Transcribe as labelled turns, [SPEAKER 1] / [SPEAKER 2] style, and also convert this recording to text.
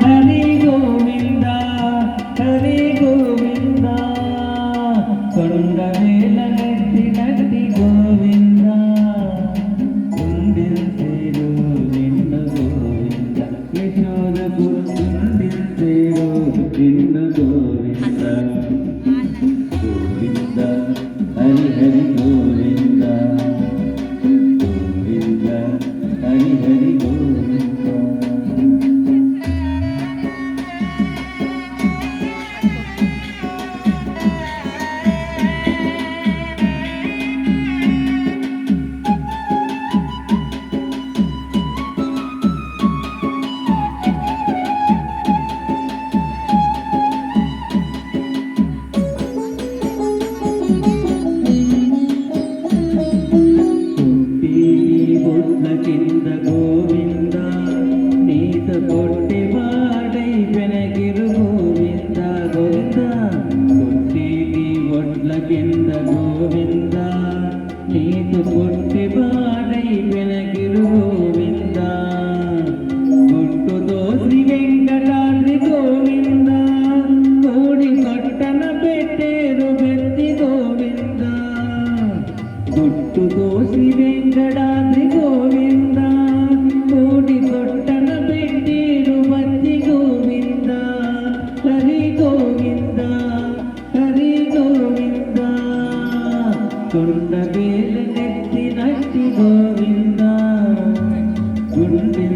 [SPEAKER 1] హరి గోవింద హరి గోవింద కొండవేల నెత్తి నట్టి గోవింద కుండిల్సేరు నిన్ను గోవింద యశోదకు కుండిల్సేరు నిన్ను గోవింద గోవింద హరి హరి గోవింద గోవింద హరి హరి గోవింద కింద గోవింద నీత కొట్టి వాడై వెనగిరు గోవింద గోవింద కొట్టిని ఒడ్ల కింద గోవింద నీత కొట్టి వాడై వెనగిరు గోవింద కొట్టుతో శ్రీ వెంకటాద్రి గోవింద కోడి కొట్టన పెట్టేరు బెత్తి గోవింద కొట్టుతో శ్రీ వెంకటాద్రి గోవింద కోడి కొట్టన పెట్టేరు బత్తి గోవింద హరి గోవింద హరి గోవింద కొండవేల నెత్తి నట్టి గోవింద గుండె